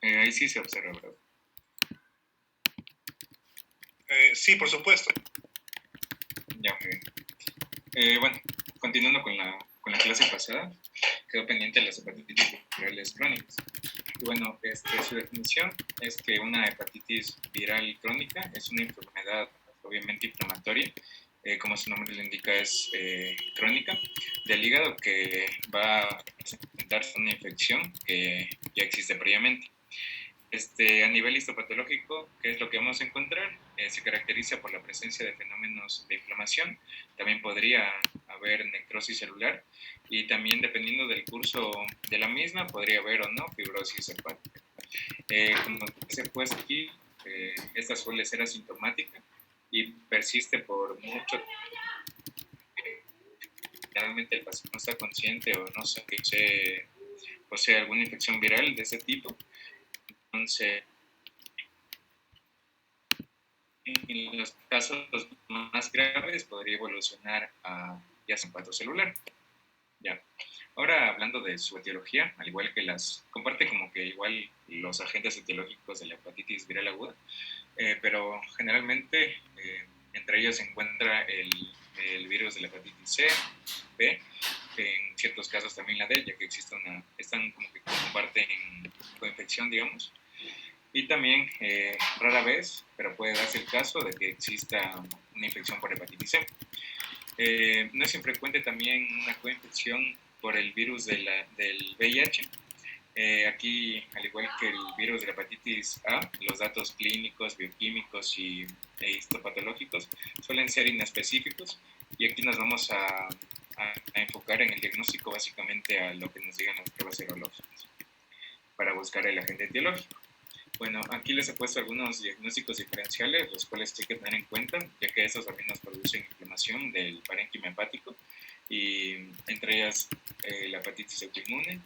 Ahí sí se observa, ¿verdad? Sí, por supuesto. Ya, bueno, continuando con la clase pasada, quedó pendiente las hepatitis virales crónicas. Y bueno, su definición es que una hepatitis viral crónica es una enfermedad obviamente inflamatoria, como su nombre lo indica, es crónica, del hígado, que va a presentar una infección que ya existe previamente. A nivel histopatológico, ¿qué es lo que vamos a encontrar? Se caracteriza por la presencia de fenómenos de inflamación. También podría haber necrosis celular y también, dependiendo del curso de la misma, podría haber o no fibrosis hepática. Como se puede aquí, esta suele ser asintomática y persiste por mucho tiempo. Generalmente el paciente no está consciente o no sabe que posee alguna infección viral de ese tipo. Entonces, en los casos más graves podría evolucionar a ya pato celular. Ya. Ahora, hablando de su etiología, al igual que comparte como que igual los agentes etiológicos de la hepatitis viral aguda, pero generalmente entre ellos se encuentra el virus de la hepatitis C, B, en ciertos casos también la D, ya que están como que comparten coinfección, digamos. Y también, rara vez, pero puede darse el caso de que exista una infección por hepatitis C. No es infrecuente también una coinfección por el virus del VIH. Aquí, al igual que el virus de la hepatitis A, los datos clínicos, bioquímicos e histopatológicos suelen ser inespecíficos, y aquí nos vamos a enfocar en el diagnóstico, básicamente a lo que nos digan las pruebas serológicas para buscar el agente etiológico. Bueno, aquí les he puesto algunos diagnósticos diferenciales, los cuales hay que tener en cuenta, ya que estos también nos producen inflamación del parénquima hepático, y entre ellas la hepatitis autoinmune,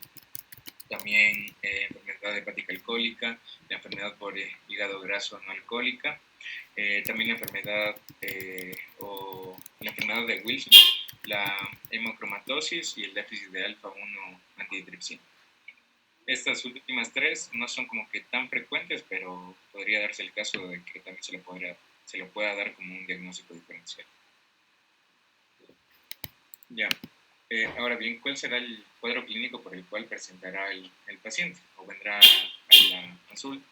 también enfermedad hepática alcohólica, la enfermedad por hígado graso no alcohólica, también la enfermedad de Wilson, la hemocromatosis y el déficit de alfa-1 antitripsina. Estas últimas tres no son como que tan frecuentes, pero podría darse el caso de que también se lo pueda dar como un diagnóstico diferencial. Ya. Ahora bien, ¿cuál será el cuadro clínico por el cual presentará el paciente o vendrá a la consulta?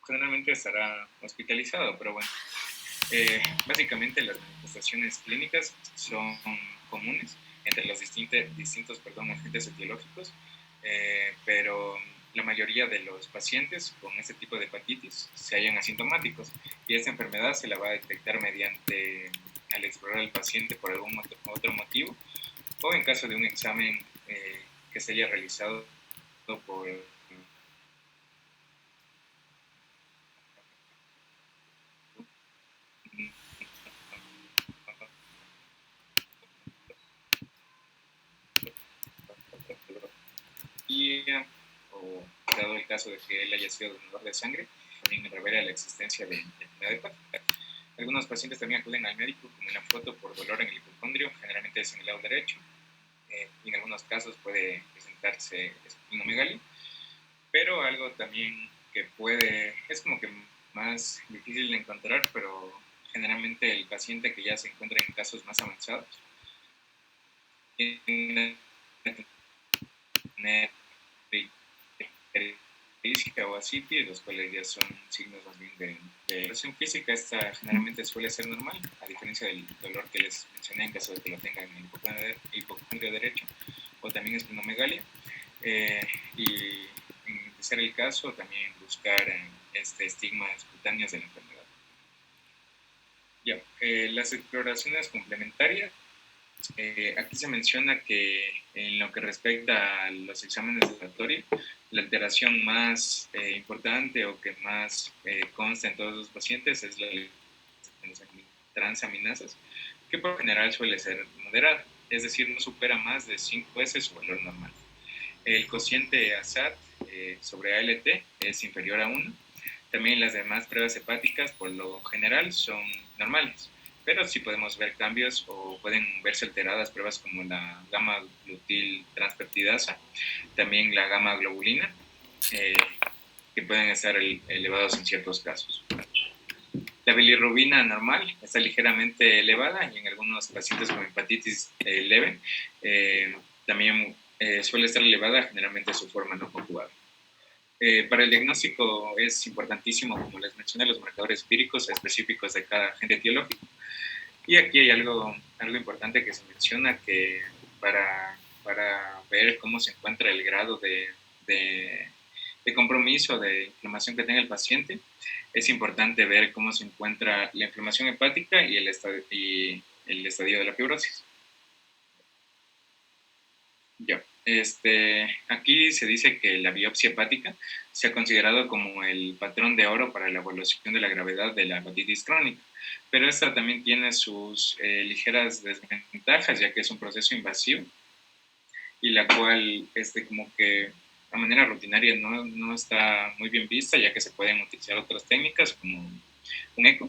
Generalmente estará hospitalizado, pero bueno, básicamente las manifestaciones clínicas son comunes entre los distintos agentes etiológicos, pero la mayoría de los pacientes con este tipo de hepatitis se hallan asintomáticos, y esta enfermedad se la va a detectar al explorar al paciente por algún otro motivo, o en caso de un examen que se haya realizado por o dado el caso de que él haya sido donador de sangre, también revela la existencia de enfermedad hepática. Algunos pacientes también acuden al médico, como en la foto, por dolor en el hipocondrio, generalmente es en el lado derecho, y en algunos casos puede presentarse esplenomegalia, pero algo también que es como que más difícil de encontrar, pero generalmente el paciente que ya se encuentra en casos más avanzados tiene tener física o asitis, los cuales ya son signos más bien de lesión física. Esta generalmente suele ser normal, a diferencia del dolor que les mencioné en caso de que lo tengan en el hipocondrio derecho o también esplenomegalia. Y en ser el caso, también buscar estigmas cutáneos de la enfermedad. Ya, las exploraciones complementarias. Aquí se menciona que en lo que respecta a los exámenes de laboratorio, la alteración más importante o que más consta en todos los pacientes es la transaminasas, que por general suele ser moderada, es decir, no supera más de 5 veces su valor normal. El cociente ASAT sobre ALT es inferior a 1. También las demás pruebas hepáticas por lo general son normales, pero sí podemos ver cambios o pueden verse alteradas pruebas como la gamma glutil transpeptidasa, también la gamma globulina, que pueden estar elevados en ciertos casos. La bilirrubina normal está ligeramente elevada y en algunos pacientes con hepatitis leve también suele estar elevada, generalmente su forma no conjugada. Para el diagnóstico es importantísimo, como les mencioné, los marcadores empíricos específicos de cada agente etiológico. Y aquí hay algo importante que se menciona, que para ver cómo se encuentra el grado de compromiso, de inflamación que tenga el paciente, es importante ver cómo se encuentra la inflamación hepática y el estadio de la fibrosis. Ya. Aquí se dice que la biopsia hepática se ha considerado como el patrón de oro para la evaluación de la gravedad de la hepatitis crónica, pero esta también tiene sus ligeras desventajas, ya que es un proceso invasivo y la cual como que de manera rutinaria no está muy bien vista, ya que se pueden utilizar otras técnicas como un eco,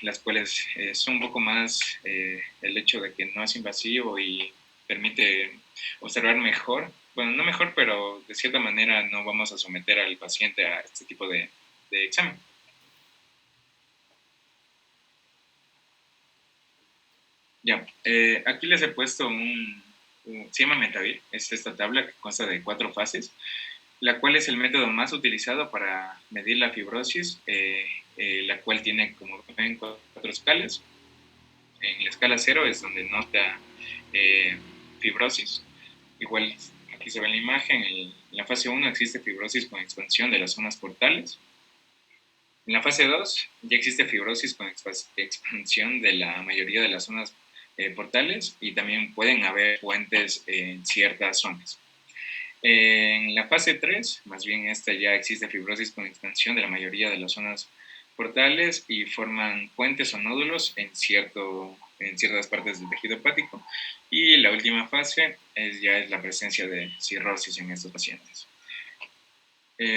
las cuales son un poco más el hecho de que no es invasivo y permite observar mejor, bueno, no mejor, pero de cierta manera no vamos a someter al paciente a este tipo de examen. Ya, aquí les he puesto se llama Metavir, es esta tabla que consta de 4 fases, la cual es el método más utilizado para medir la fibrosis, la cual tiene, como ven, 4 escalas. En la escala 0 es donde nota fibrosis. Igual aquí se ve en la imagen, en la fase 1 existe fibrosis con expansión de las zonas portales. En la fase 2 ya existe fibrosis con expansión de la mayoría de las zonas portales y también pueden haber puentes en ciertas zonas. En la fase 3, más bien esta ya existe fibrosis con expansión de la mayoría de las zonas portales y forman puentes o nódulos en ciertas partes del tejido hepático. Y la última fase ya es la presencia de cirrosis en estos pacientes.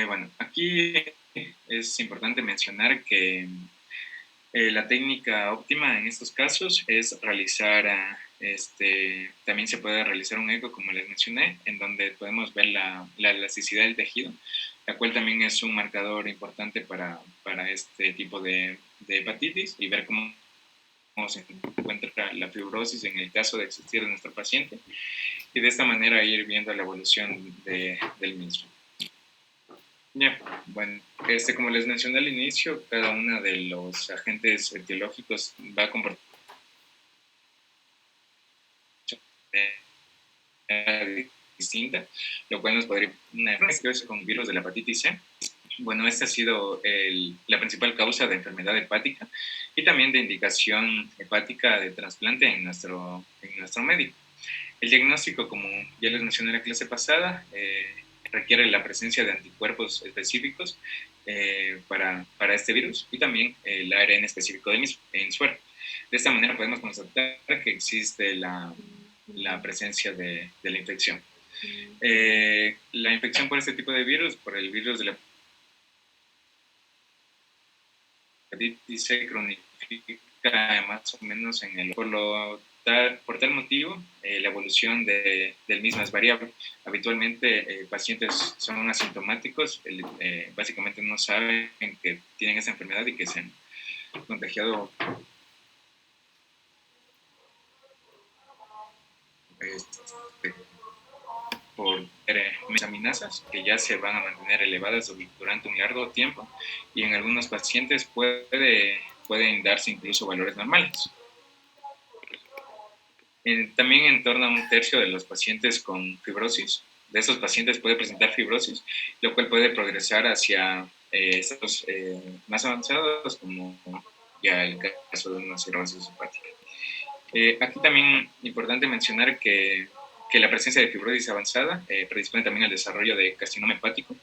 Bueno, aquí es importante mencionar que la técnica óptima en estos casos es realizar, también se puede realizar un eco, como les mencioné, en donde podemos ver la elasticidad del tejido, la cual también es un marcador importante para este tipo de hepatitis, y ver cómo se encuentra la fibrosis en el caso de existir en nuestro paciente, y de esta manera ir viendo la evolución del mismo. Ya, bueno, como les mencioné al inicio, cada uno de los agentes etiológicos va a comportar distinta, lo cual nos podría una enfermedad con virus de la hepatitis C. Bueno, esta ha sido la principal causa de enfermedad hepática y también de indicación hepática de trasplante en nuestro medio. El diagnóstico, como ya les mencioné en la clase pasada, requiere la presencia de anticuerpos específicos para este virus y también el ARN específico del mismo en suero. De esta manera podemos constatar que existe la presencia de la infección. La infección por este tipo de virus, por el virus de la hepatitis C, cronifica más o menos por tal motivo, la evolución del mismo es variable. Habitualmente, pacientes son asintomáticos, básicamente no saben que tienen esa enfermedad y que se han contagiado por amenazas que ya se van a mantener elevadas durante un largo tiempo, y en algunos pacientes pueden darse incluso valores normales. También en torno a un tercio de los pacientes con fibrosis, de esos pacientes puede presentar fibrosis, lo cual puede progresar hacia estados más avanzados, como ya el caso de una cirrosis hepática. Aquí también es importante mencionar que la presencia de fibrosis avanzada predispone también al desarrollo de carcinoma hepático,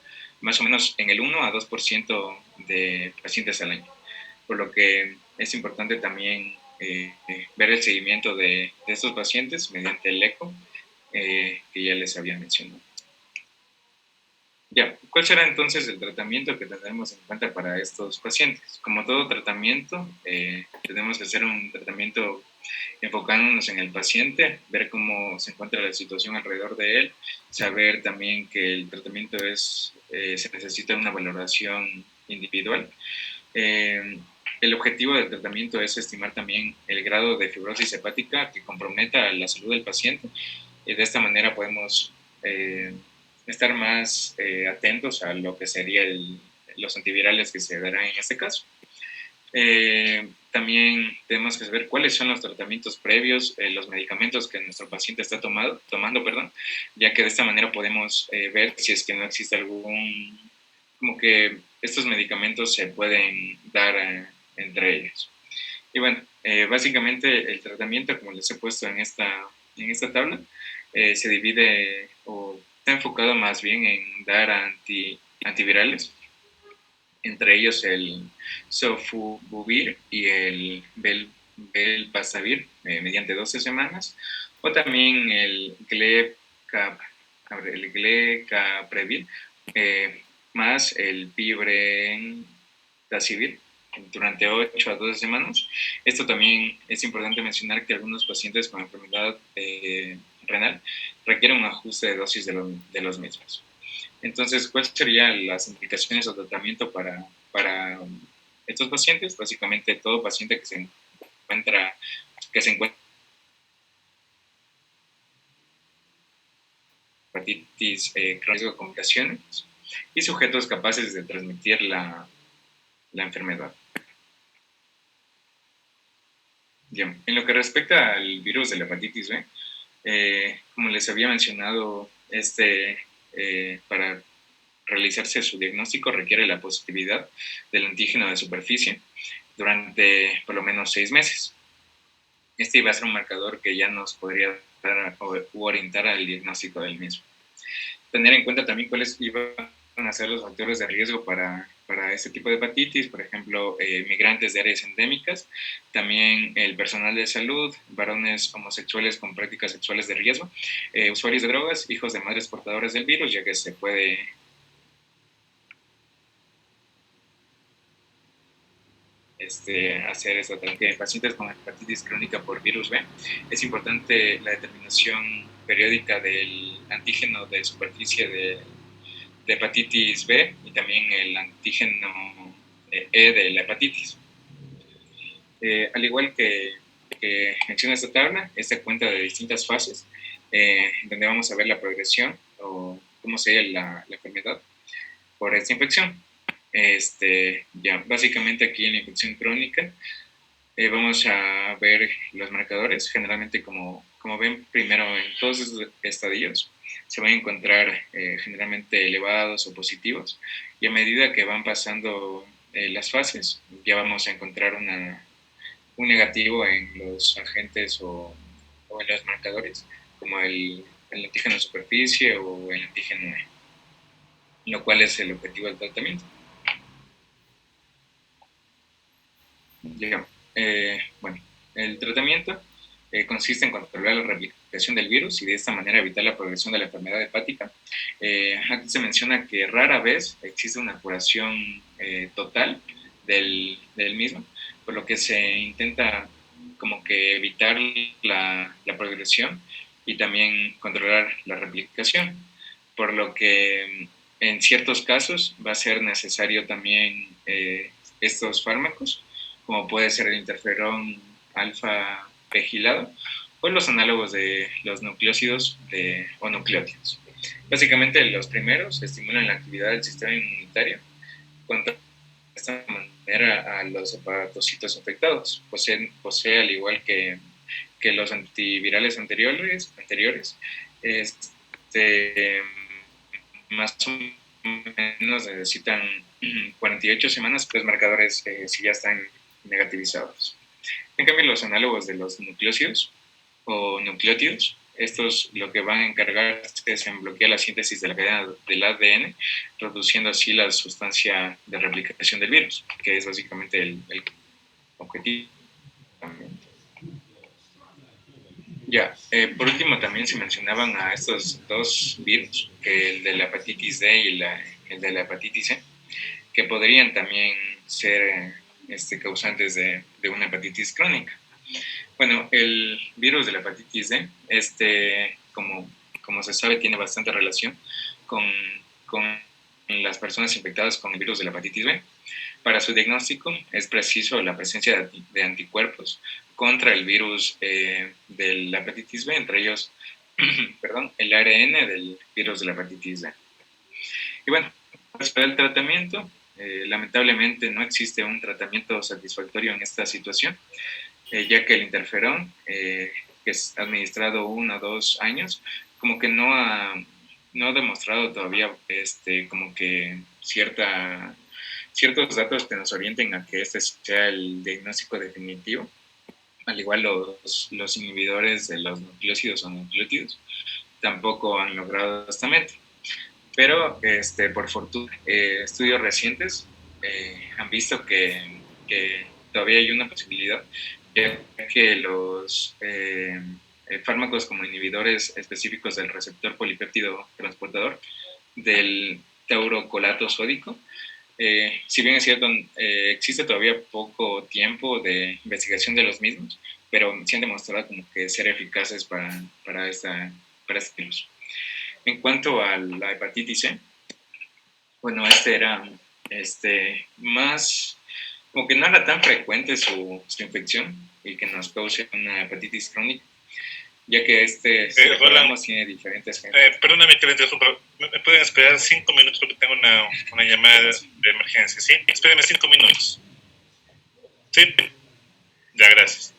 más o menos en el 1 a 2% de pacientes al año, por lo que es importante también ver el seguimiento de estos pacientes mediante el eco que ya les había mencionado. Ya, ¿Cuál será entonces el tratamiento que tendremos en cuenta para estos pacientes? Como todo tratamiento, tenemos que hacer un tratamiento enfocándonos en el paciente, ver cómo se encuentra la situación alrededor de él, saber también que el tratamiento se necesita una valoración individual. El objetivo del tratamiento es estimar también el grado de fibrosis hepática que comprometa la salud del paciente y de esta manera podemos estar más atentos a lo que serían los antivirales que se darán en este caso. También tenemos que saber cuáles son los tratamientos previos, los medicamentos que nuestro paciente está tomando, ya que de esta manera podemos ver si es que no existe como que estos medicamentos se pueden dar entre ellos. Y bueno, básicamente el tratamiento, como les he puesto en esta tabla, se divide o está enfocado más bien en dar antivirales, entre ellos el sofosbuvir y el velpatasvir mediante 12 semanas, o también el glecaprevir más el pibrentasivir durante 8 a 12 semanas. Esto también es importante mencionar que algunos pacientes con enfermedad renal requieren un ajuste de dosis de los mismos. Entonces, ¿cuáles serían las implicaciones o tratamiento para estos pacientes? Básicamente, todo paciente que se encuentra hepatitis crónica con complicaciones y sujetos capaces de transmitir la enfermedad. Bien, en lo que respecta al virus de la hepatitis B, como les había mencionado, para realizarse su diagnóstico requiere la positividad del antígeno de superficie durante por lo menos 6 meses. Este iba a ser un marcador que ya nos podría dar o orientar al diagnóstico del mismo. Tener en cuenta también cuáles iban a ser los factores de riesgo para este tipo de hepatitis, por ejemplo, migrantes de áreas endémicas, también el personal de salud, varones homosexuales con prácticas sexuales de riesgo, usuarios de drogas, hijos de madres portadoras del virus, ya que se puede hacer esta terapia en pacientes con hepatitis crónica por virus B. Es importante la determinación periódica del antígeno de superficie de hepatitis B y también el antígeno E de la hepatitis. Al igual que menciona esta tabla, esta cuenta de distintas fases, donde vamos a ver la progresión o cómo sería la enfermedad por esta infección. Ya básicamente aquí en la infección crónica vamos a ver los marcadores. Generalmente, como ven, primero en todos estos estadios se van a encontrar generalmente elevados o positivos, y a medida que van pasando las fases ya vamos a encontrar un negativo en los agentes o en los marcadores, como el antígeno de superficie o el antígeno E, lo cual es el objetivo del tratamiento. Bueno, el tratamiento consiste en controlar la replicación del virus y de esta manera evitar la progresión de la enfermedad hepática. Aquí se menciona que rara vez existe una curación total del mismo, por lo que se intenta como que evitar la progresión y también controlar la replicación, por lo que en ciertos casos va a ser necesario también estos fármacos, como puede ser el interferón alfa pegilado o los análogos de los nucleósidos o nucleótidos. Básicamente los primeros estimulan la actividad del sistema inmunitario contra de esta manera a los hepatocitos infectados. Posee al igual que los antivirales anteriores más o menos necesitan 48 semanas, pues marcadores si ya están negativizados. En cambio, los análogos de los nucleósidos o nucleótidos, estos lo que van a encargarse es en bloquear la síntesis de la cadena del ADN, reduciendo así la sustancia de replicación del virus, que es básicamente el objetivo. Ya, por último también se mencionaban a estos dos virus, el de la hepatitis D el de la hepatitis C, que podrían también ser causantes de una hepatitis crónica. Bueno, el virus de la hepatitis D, como se sabe, tiene bastante relación con, con las personas infectadas con el virus de la hepatitis B. Para su diagnóstico es preciso la presencia de anticuerpos contra el virus de la hepatitis B, entre ellos perdón, el ARN del virus de la hepatitis B. Y bueno, pues para el tratamiento, lamentablemente no existe un tratamiento satisfactorio en esta situación, ya que el interferón, que es administrado 1 o 2 años, como que no ha demostrado todavía como que ciertos datos que nos orienten a que este sea el diagnóstico definitivo, al igual los inhibidores de los nucleósidos o nucleótidos tampoco han logrado esta meta. Pero por fortuna, estudios recientes han visto que todavía hay una posibilidad, ya que los fármacos como inhibidores específicos del receptor polipéptido transportador del taurocolato sódico, si bien es cierto, existe todavía poco tiempo de investigación de los mismos, pero sí han demostrado como que ser eficaces para este virus. En cuanto a la hepatitis C, bueno, era más, como que no era tan frecuente su infección y que nos cause una hepatitis crónica, ya que si recordamos, tiene diferentes... perdóname que le interrumpa, ¿me pueden esperar 5 minutos porque tengo una llamada de emergencia? ¿Sí? Espérenme 5 minutos. ¿Sí? Ya, gracias.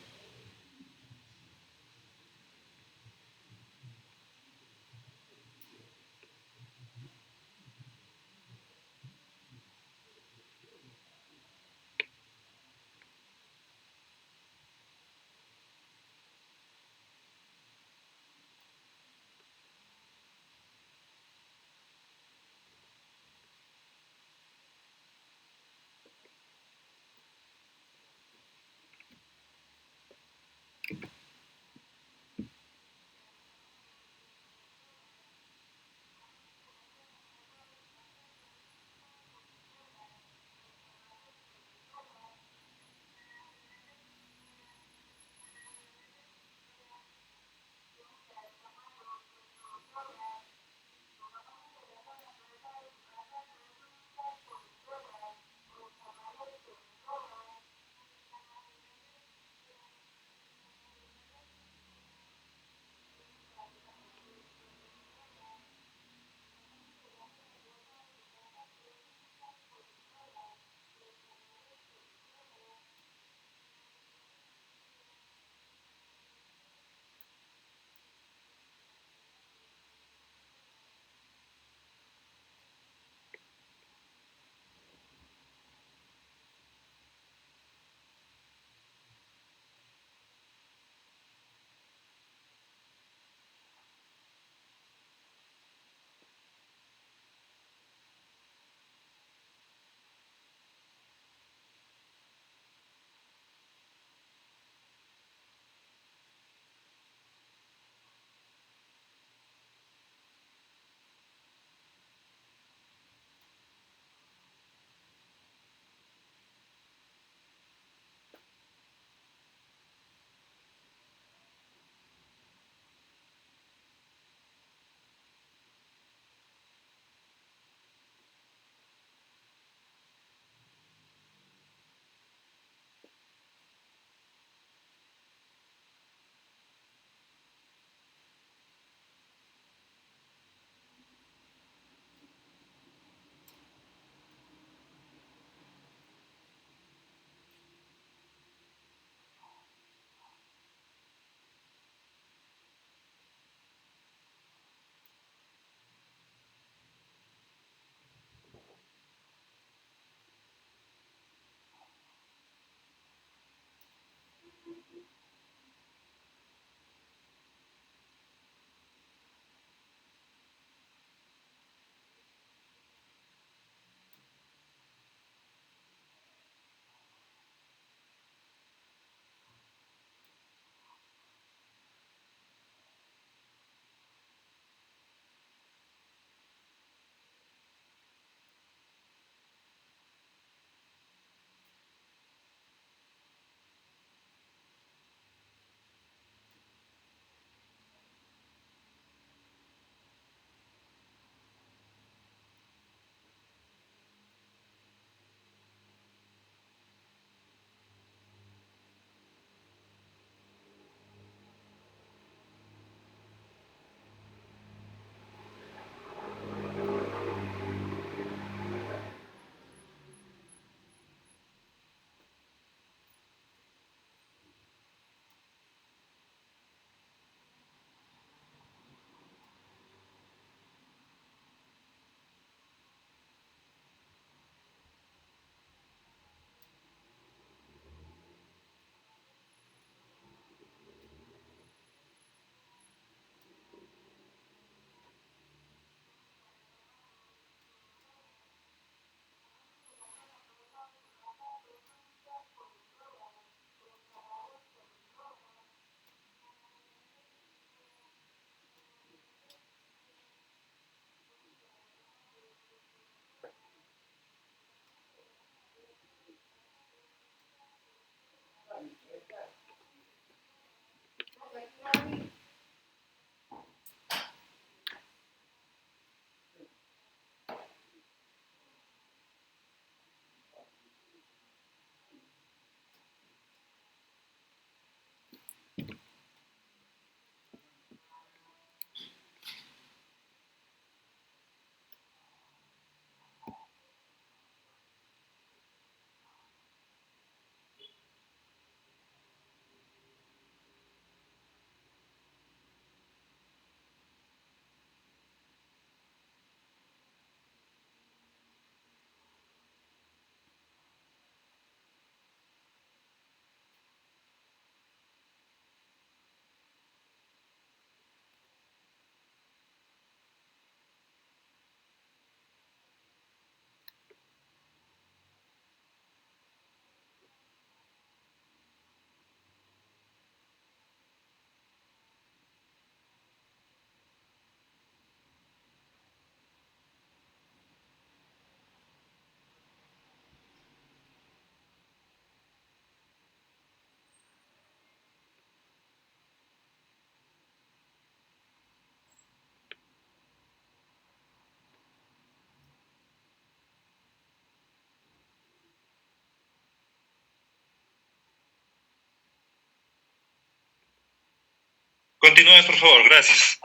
Continúes, por favor, gracias.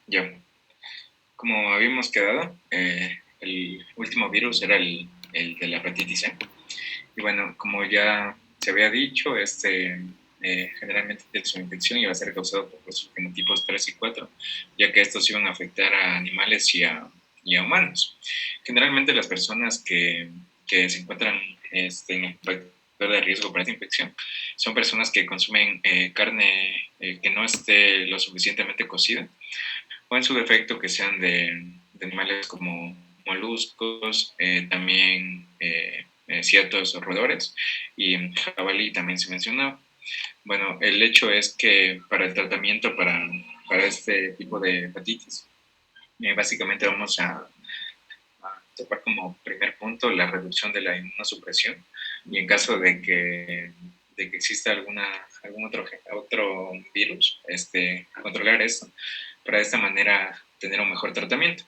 Ya, como habíamos quedado, el último virus era el de la hepatitis C. Y bueno, como ya se había dicho, generalmente su infección iba a ser causado por los fenotipos 3 y 4, ya que estos iban a afectar a animales y a humanos. Generalmente las personas que se encuentran en el factor de riesgo para esta infección son personas que consumen carne que no esté lo suficientemente cocida, o en su defecto que sean de animales como moluscos, también ciertos roedores y jabalí también se mencionó. Bueno, el hecho es que para el tratamiento para este tipo de hepatitis, básicamente vamos a topar como primer punto la reducción de la inmunosupresión, y en caso de que exista algún otro virus, controlar esto para de esta manera tener un mejor tratamiento.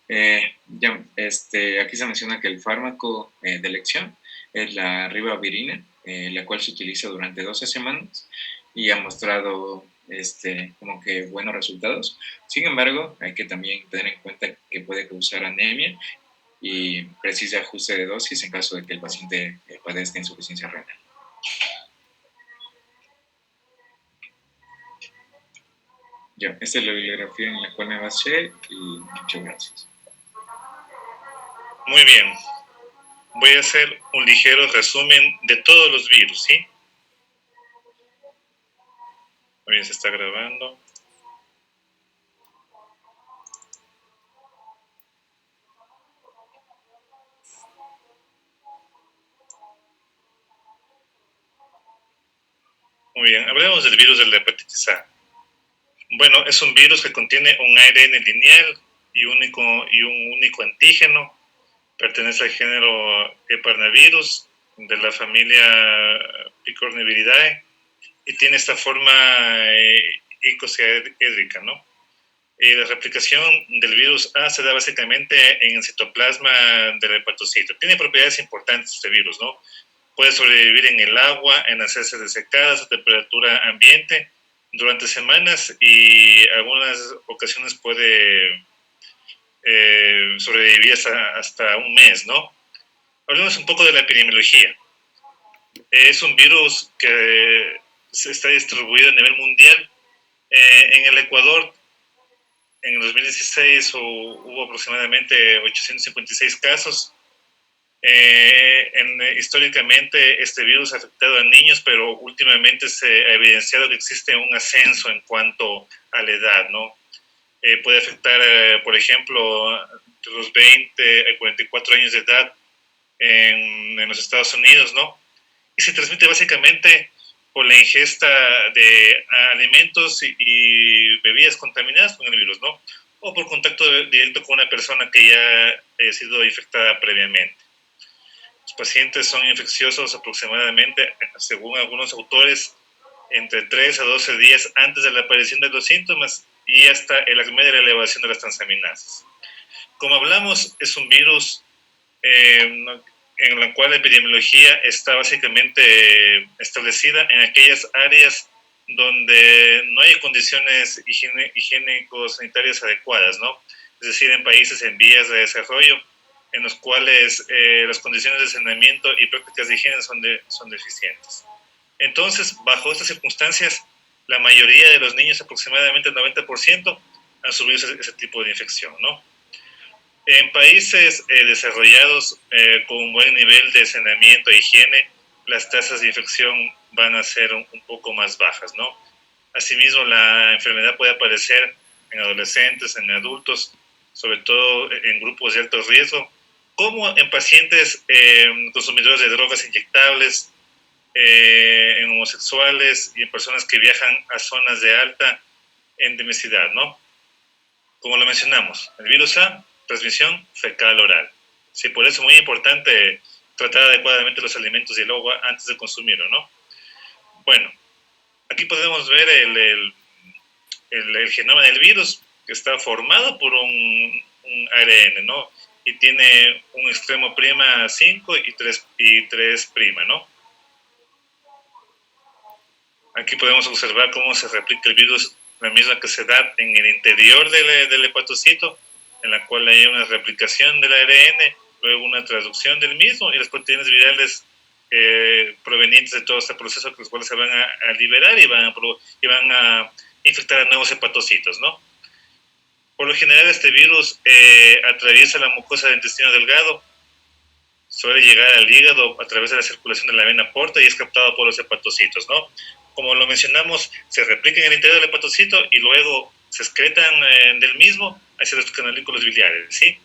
Aquí se menciona que el fármaco de elección es la ribavirina, la cual se utiliza durante 12 semanas y ha mostrado como que buenos resultados. Sin embargo, hay que también tener en cuenta que puede causar anemia y precisa ajuste de dosis en caso de que el paciente padezca insuficiencia renal. Ya, esta es la bibliografía en la cual me basé y muchas gracias. Muy bien. Voy a hacer un ligero resumen de todos los virus, ¿sí? Muy bien, se está grabando. Muy bien, hablemos del virus de la hepatitis A. Bueno, es un virus que contiene un ARN lineal y un único antígeno. Pertenece al género Heparnavirus de la familia Picorniviridae y tiene esta forma icosaédrica, ¿no? La replicación del virus A se da básicamente en el citoplasma del hepatocito. Tiene propiedades importantes este virus, ¿no? Puede sobrevivir en el agua, en las heces desecadas a temperatura ambiente durante semanas y en algunas ocasiones puede sobrevivir hasta un mes, ¿no? Hablemos un poco de la epidemiología. Es un virus que se está distribuido a nivel mundial. En el Ecuador, en el 2016 hubo aproximadamente 856 casos. Históricamente este virus ha afectado a niños, pero últimamente se ha evidenciado que existe un ascenso en cuanto a la edad, ¿no? Puede afectar, por ejemplo, de los 20 a 44 años de edad en los Estados Unidos, ¿no? Y se transmite básicamente por la ingesta de alimentos y bebidas contaminadas con el virus, ¿no? O por contacto directo con una persona que ya haya sido infectada previamente. Los pacientes son infecciosos aproximadamente, según algunos autores, entre 3 a 12 días antes de la aparición de los síntomas y hasta el acme de la elevación de las transaminasas. Como hablamos, es un virus en la cual la epidemiología está básicamente establecida en aquellas áreas donde no hay condiciones higiénico-sanitarias adecuadas, ¿no? Es decir, en países en vías de desarrollo, en los cuales las condiciones de saneamiento y prácticas de higiene son deficientes. Entonces, bajo estas circunstancias, la mayoría de los niños, aproximadamente el 90%, han sufrido ese tipo de infección, ¿no? En países desarrollados con un buen nivel de saneamiento e higiene, las tasas de infección van a ser un poco más bajas, ¿no? Asimismo, la enfermedad puede aparecer en adolescentes, en adultos, sobre todo en grupos de alto riesgo, como en pacientes consumidores de drogas inyectables, en homosexuales y en personas que viajan a zonas de alta endemicidad, ¿no? Como lo mencionamos, el virus A, transmisión fecal-oral. Sí, por eso es muy importante tratar adecuadamente los alimentos y el agua antes de consumirlo, ¿no? Bueno, aquí podemos ver el genoma del virus, que está formado por un ARN, ¿no? y tiene un extremo prima 5 y 3 prima, ¿no? Aquí podemos observar cómo se replica el virus, la misma que se da en el interior del hepatocito, en la cual hay una replicación del ARN, luego una traducción del mismo y las proteínas virales provenientes de todo este proceso, que los cuales se van a liberar y van a infectar a nuevos hepatocitos, ¿no? Por lo general, este virus atraviesa la mucosa del intestino delgado, suele llegar al hígado a través de la circulación de la vena porta y es captado por los hepatocitos, ¿no? Como lo mencionamos, se replica en el interior del hepatocito y luego se excretan del mismo hacia los canalículos biliares, ¿sí?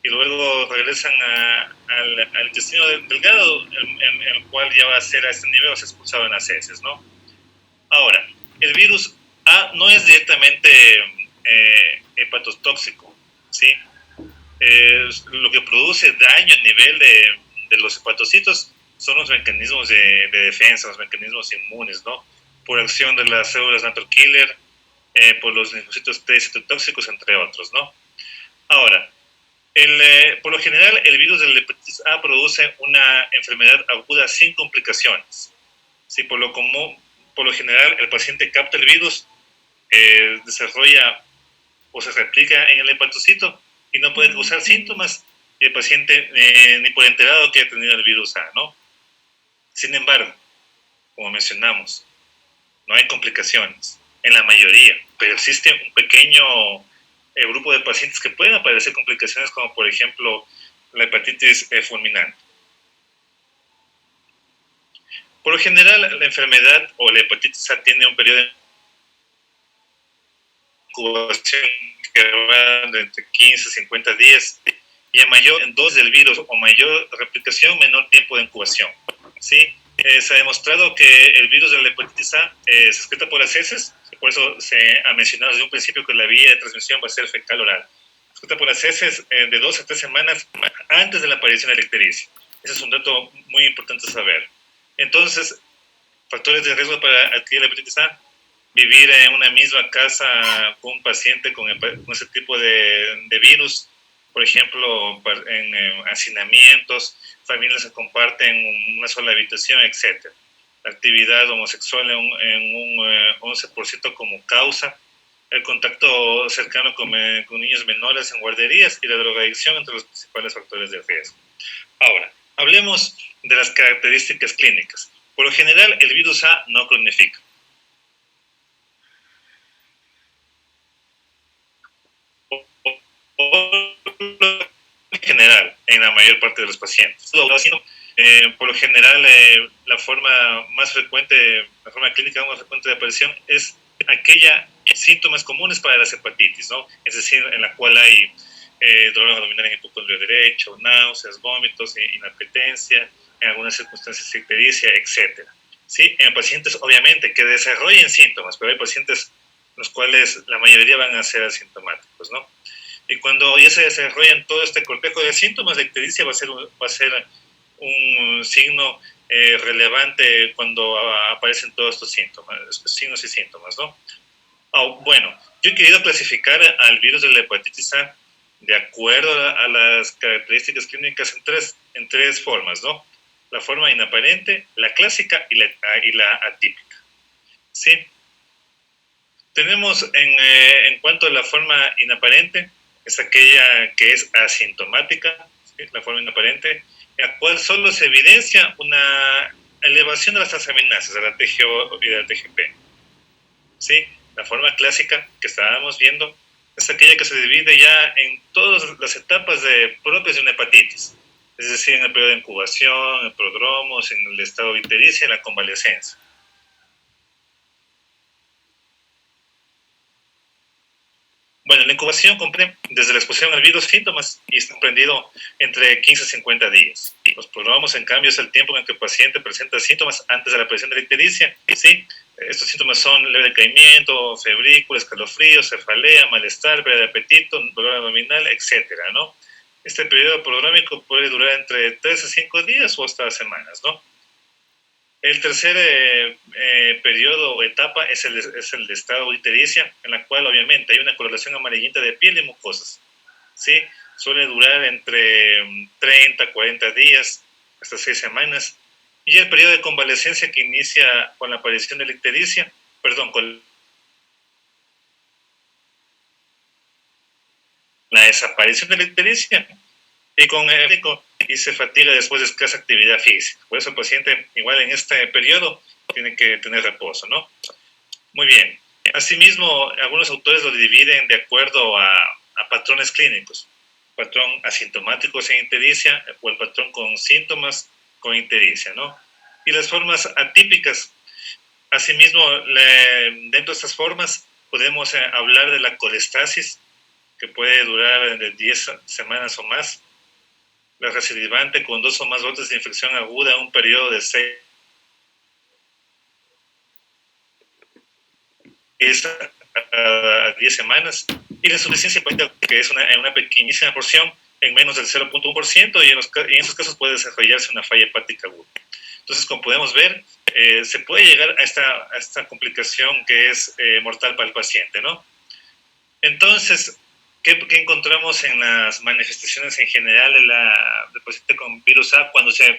Y luego regresan al intestino delgado, en el cual ya va a ser a este nivel, va a ser expulsado en las heces, ¿no? Ahora, el virus A no es directamente hepatotóxico, ¿sí? Lo que produce daño a nivel de los hepatocitos son los mecanismos de defensa, los mecanismos inmunes, ¿no? Por acción de las células natural killer, por los linfocitos T citotóxicos, entre otros, ¿no? Ahora, por lo general, el virus de la hepatitis A produce una enfermedad aguda sin complicaciones. ¿Sí? Por lo general, el paciente capta el virus, desarrolla o se replica en el hepatocito y no puede causar síntomas y el paciente ni por enterado que ha tenido el virus A, ¿no? Sin embargo, como mencionamos, no hay complicaciones en la mayoría, pero existe un pequeño grupo de pacientes que pueden aparecer complicaciones, como por ejemplo la hepatitis fulminante. Por lo general, la enfermedad o la hepatitis A tiene un periodo de incubación que va de entre 15 a 50 días y a mayor dosis del virus o mayor replicación, menor tiempo de incubación, ¿sí? Se ha demostrado que el virus de la hepatitis A se excreta por las heces, por eso se ha mencionado desde un principio que la vía de transmisión va a ser fecal oral. Se excreta por las heces de 2 a 3 semanas antes de la aparición de la ictericia. Ese es un dato muy importante saber. Entonces, factores de riesgo para adquirir la hepatitis A: vivir en una misma casa con un paciente con ese tipo de virus, por ejemplo, en hacinamientos, familias que comparten una sola habitación, etc. Actividad homosexual en un 11% como causa, el contacto cercano con niños menores en guarderías y la drogadicción entre los principales factores de riesgo. Ahora, hablemos de las características clínicas. Por lo general, el virus A no cronifica. En general, en la mayor parte de los pacientes. Por lo general, la forma más frecuente, la forma clínica más frecuente de aparición es aquella síntomas comunes para las hepatitis, ¿no? Es decir, en la cual hay dolor abdominal en el hipocondrio derecho, náuseas, vómitos, inapetencia, en algunas circunstancias ictericia, etc. ¿Sí? En pacientes, obviamente, que desarrollen síntomas, pero hay pacientes los cuales la mayoría van a ser asintomáticos, ¿no? Y cuando ya se desarrollan todo este cortejo de síntomas, la ictericia va a ser un signo relevante cuando aparecen todos estos síntomas, signos y síntomas, ¿no? Bueno, yo he querido clasificar al virus de la hepatitis A de acuerdo a las características clínicas en tres formas, ¿no? La forma inaparente, la clásica y la atípica. ¿Sí? Tenemos en cuanto a la forma inaparente, es aquella que es asintomática, ¿sí? La forma inaparente, en la cual solo se evidencia una elevación de las transaminasas, de la TGO y de la TGP. ¿Sí? La forma clásica que estábamos viendo es aquella que se divide ya en todas las etapas propias de una hepatitis, es decir, en el periodo de incubación, en el prodromos, en el estado de ictericia, en la convalecencia. Bueno, la incubación comprende desde la exposición al virus síntomas y está comprendido entre 15 a 50 días. Los prodromos, en cambio, es el tiempo en que el paciente presenta síntomas antes de la aparición de la ictericia. ¿Sí? Estos síntomas son leve decaimiento, febrícula, escalofríos, cefalea, malestar, pérdida de apetito, dolor abdominal, etc., ¿no? Este periodo prodrómico puede durar entre 3 a 5 días o hasta semanas, ¿no? El tercer periodo o etapa es el de estado de ictericia, en la cual obviamente hay una coloración amarillenta de piel y mucosas, ¿sí? suele durar entre 30, 40 días, hasta 6 semanas, y el periodo de convalecencia que inicia con la aparición de la ictericia, con la desaparición de la ictericia, y con el médico, y se fatiga después de escasa actividad física. Por eso el paciente, igual en este periodo, tiene que tener reposo, ¿no? Muy bien. Asimismo, algunos autores lo dividen de acuerdo a patrones clínicos. Patrón asintomático sin ictericia o el patrón con síntomas con ictericia, ¿no? Y las formas atípicas. Asimismo, dentro de estas formas podemos hablar de la colestasis, que puede durar de 10 semanas o más. La recidivante con 2 o más brotes de infección aguda, un periodo de 6 a 10 semanas, y la insuficiencia hepática, que es una pequeñísima porción, en menos del 0.1%, y en esos casos puede desarrollarse una falla hepática aguda. Entonces, como podemos ver, se puede llegar a esta complicación que es mortal para el paciente, ¿no? Entonces, ¿qué encontramos en las manifestaciones en general del paciente con virus A cuando se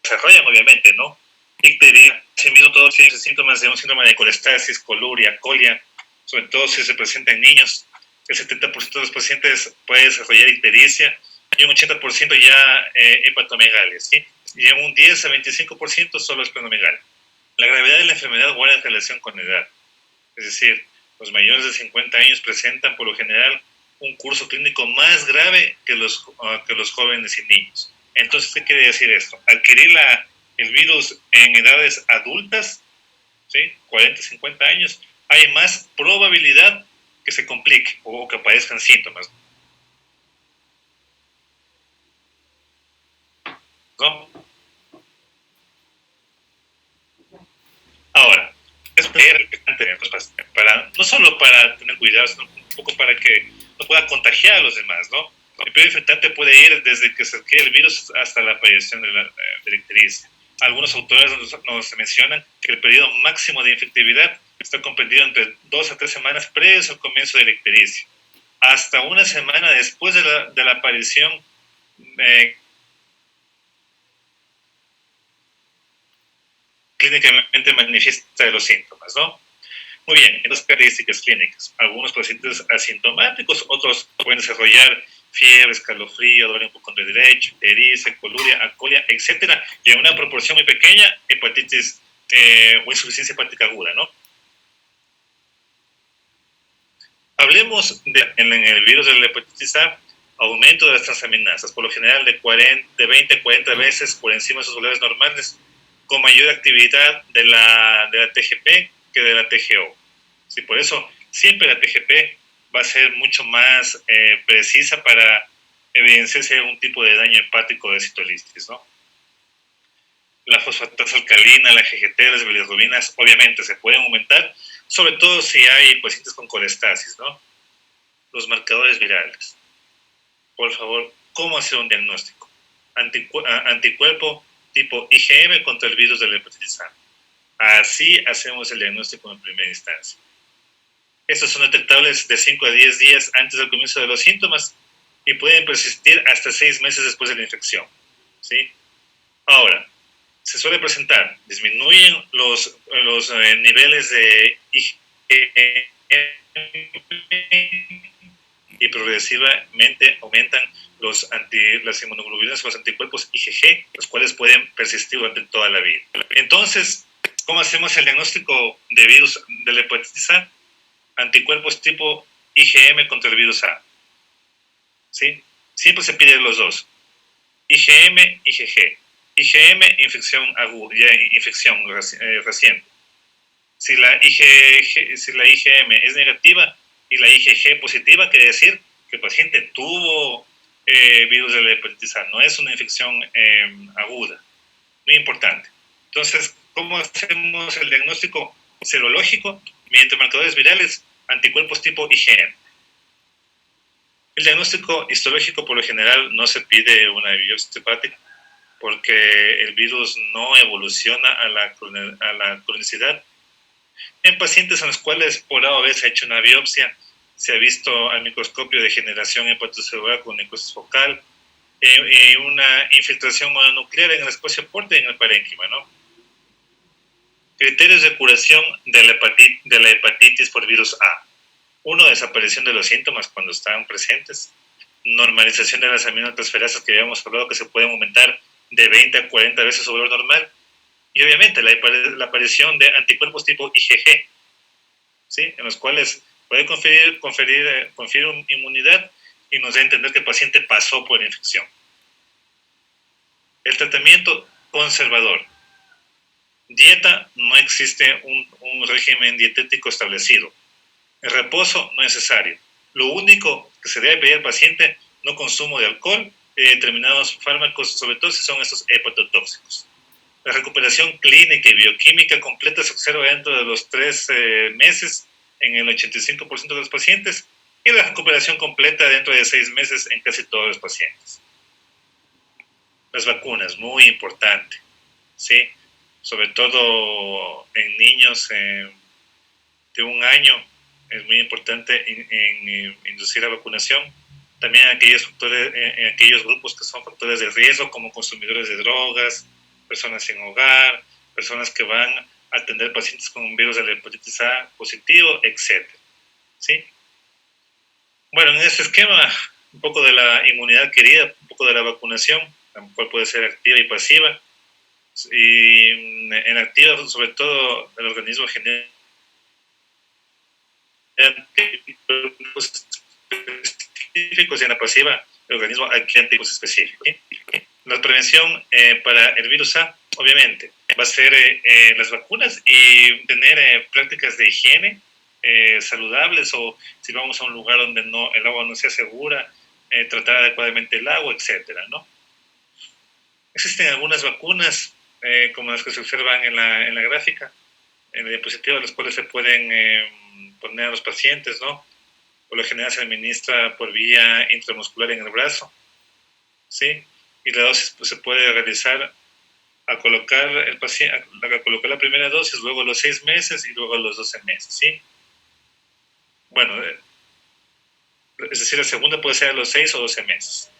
desarrollan, obviamente, ¿no? Ictericia, asimismo, todos los síntomas de un síndrome de colestasis, coluria, colia, sobre todo si se presenta en niños. El 70% de los pacientes puede desarrollar ictericia y un 80% ya hepatomegalia, ¿sí? Y en un 10 a 25% solo esplenomegalia. La gravedad de la enfermedad guarda en relación con la edad. Es decir, los mayores de 50 años presentan por lo general un curso clínico más grave que los jóvenes y niños. Entonces, ¿qué quiere decir esto? Adquirir el virus en edades adultas, ¿sí? 40, 50 años, hay más probabilidad que se complique o que aparezcan síntomas, ¿no? Ahora, es no solo para tener cuidado, sino un poco para que no pueda contagiar a los demás, ¿no? El periodo infectante puede ir desde que se adquiere el virus hasta la aparición de la ictericia. Algunos autores nos mencionan que el periodo máximo de infectividad está comprendido entre 2 a 3 semanas previos al comienzo de la ictericia, hasta una semana después de la aparición clínicamente manifiesta de los síntomas, ¿no? Muy bien, en las características clínicas, algunos pacientes asintomáticos, otros pueden desarrollar fiebre, escalofrío, dolor hipocondrio derecho, ictericia, coluria, acolia, etcétera, y en una proporción muy pequeña, hepatitis o insuficiencia hepática aguda, ¿no? Hablemos en el virus de la hepatitis A, aumento de las transaminasas, por lo general de 20 a 40 veces por encima de sus valores normales, con mayor actividad de la TGP que de la TGO. Sí, por eso siempre la TGP va a ser mucho más precisa para evidenciar si hay algún tipo de daño hepático de citolisis, ¿no? La fosfatasa alcalina, la GGT, las bilirrubinas, obviamente se pueden aumentar, sobre todo si hay pacientes con colestasis, ¿no? Los marcadores virales. Por favor, ¿cómo hacer un diagnóstico? Anticuerpo tipo IgM contra el virus de la hepatitis A. Así hacemos el diagnóstico en primera instancia. Estos son detectables de 5 a 10 días antes del comienzo de los síntomas y pueden persistir hasta 6 meses después de la infección, ¿sí? Ahora, se suele presentar, disminuyen los niveles de IgM y progresivamente aumentan las inmunoglobulinas o los anticuerpos IgG, los cuales pueden persistir durante toda la vida. Entonces, ¿cómo hacemos el diagnóstico de virus de la hepatitis A? Anticuerpos tipo IgM contra el virus A. ¿Sí? Siempre se piden los dos. IgM, IgG. IgM, infección aguda, infección reciente. Si la IgM es negativa y la IgG positiva, quiere decir que el paciente tuvo virus de la hepatitis A, no es una infección aguda. Muy importante. Entonces, ¿cómo hacemos el diagnóstico serológico? Mediante marcadores virales, anticuerpos tipo IgM. El diagnóstico histológico por lo general no se pide una biopsia hepática porque el virus no evoluciona a la cronicidad En pacientes en los cuales por A o B se ha hecho una biopsia, se ha visto al microscopio degeneración hepatocelular con necrosis focal, una infiltración mononuclear en el espacio aporte y en el parénquima, ¿no? Criterios de curación de la hepatitis por virus A. 1. Desaparición de los síntomas cuando están presentes. Normalización de las aminotransferasas que habíamos hablado que se pueden aumentar de 20 a 40 veces sobre lo normal. Y obviamente la aparición de anticuerpos tipo IgG, ¿sí? En los cuales puede conferir inmunidad y nos da a entender que el paciente pasó por infección. El tratamiento conservador. Dieta, no existe un régimen dietético establecido. El reposo no es necesario. Lo único que se debe pedir al paciente, no consumo de alcohol y determinados fármacos, sobre todo si son estos hepatotóxicos. La recuperación clínica y bioquímica completa se observa dentro de los 3 meses en el 85% de los pacientes y la recuperación completa dentro de 6 meses en casi todos los pacientes. Las vacunas, muy importante, ¿sí? Sobre todo en niños de 1 año, es muy importante inducir la vacunación. También en aquellos grupos que son factores de riesgo, como consumidores de drogas, personas sin hogar, personas que van a atender pacientes con un virus de la hepatitis A positivo, etc. ¿Sí? Bueno, en este esquema, un poco de la inmunidad adquirida, un poco de la vacunación, la cual puede ser activa y pasiva. Y en activa, sobre todo, el organismo genera específicos y en la pasiva el organismo adquiere tipos específicos. ¿Sí? La prevención para el virus A, obviamente, va a ser las vacunas y tener prácticas de higiene saludables, o si vamos a un lugar donde el agua no sea segura, tratar adecuadamente el agua, etcétera, ¿no? Existen algunas vacunas, como las que se observan en la gráfica, en la diapositiva, las cuales se pueden poner a los pacientes, ¿no? Por lo general se administra por vía intramuscular en el brazo, ¿sí? Y la dosis pues, se puede realizar a colocar la primera dosis, luego a los 6 meses y luego a los 12 meses, ¿sí? Bueno, es decir, la segunda puede ser a los 6 o 12 meses.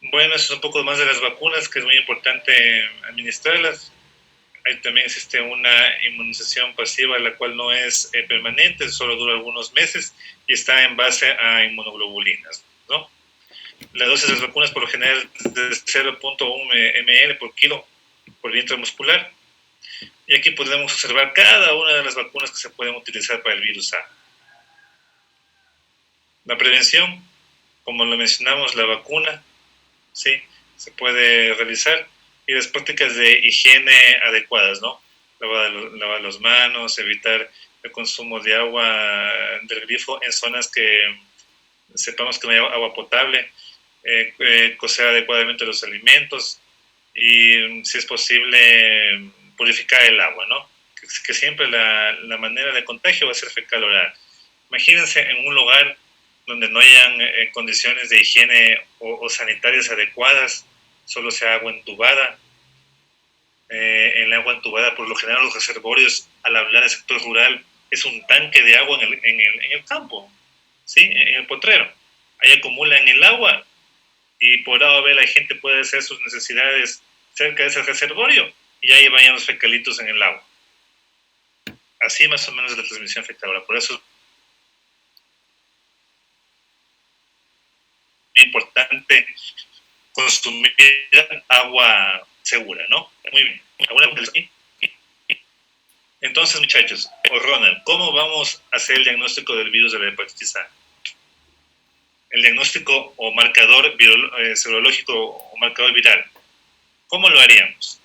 Bueno, eso es un poco más de las vacunas, que es muy importante administrarlas. Ahí también existe una inmunización pasiva, la cual no es permanente, solo dura algunos meses y está en base a inmunoglobulinas, ¿no? La dosis de las vacunas por lo general es de 0.1 ml por kilo por vía intramuscular. Y aquí podemos observar cada una de las vacunas que se pueden utilizar para el virus A. La prevención, como lo mencionamos, la vacuna, ¿sí? Se puede realizar, y las prácticas de higiene adecuadas, ¿no? Lavar las manos, evitar el consumo de agua del grifo en zonas que sepamos que no hay agua potable, cocer adecuadamente los alimentos y, si es posible, purificar el agua, ¿no? Que siempre la manera de contagio va a ser fecal oral. Imagínense en un lugar donde no hayan condiciones de higiene o sanitarias adecuadas, solo sea agua entubada. En el agua entubada, por lo general, los reservorios, al hablar del sector rural, es un tanque de agua en el campo, ¿sí? En el potrero. Ahí acumulan el agua y por A o B la gente puede hacer sus necesidades cerca de ese reservorio y ahí vayan los fecalitos en el agua. Así más o menos es la transmisión fecal. Por eso es importante consumir agua segura, ¿no? Muy bien. ¿Alguna pregunta aquí? Entonces, muchachos, Ronald, ¿cómo vamos a hacer el diagnóstico del virus de la hepatitis A? El diagnóstico o marcador serológico o marcador viral. ¿Cómo lo haríamos?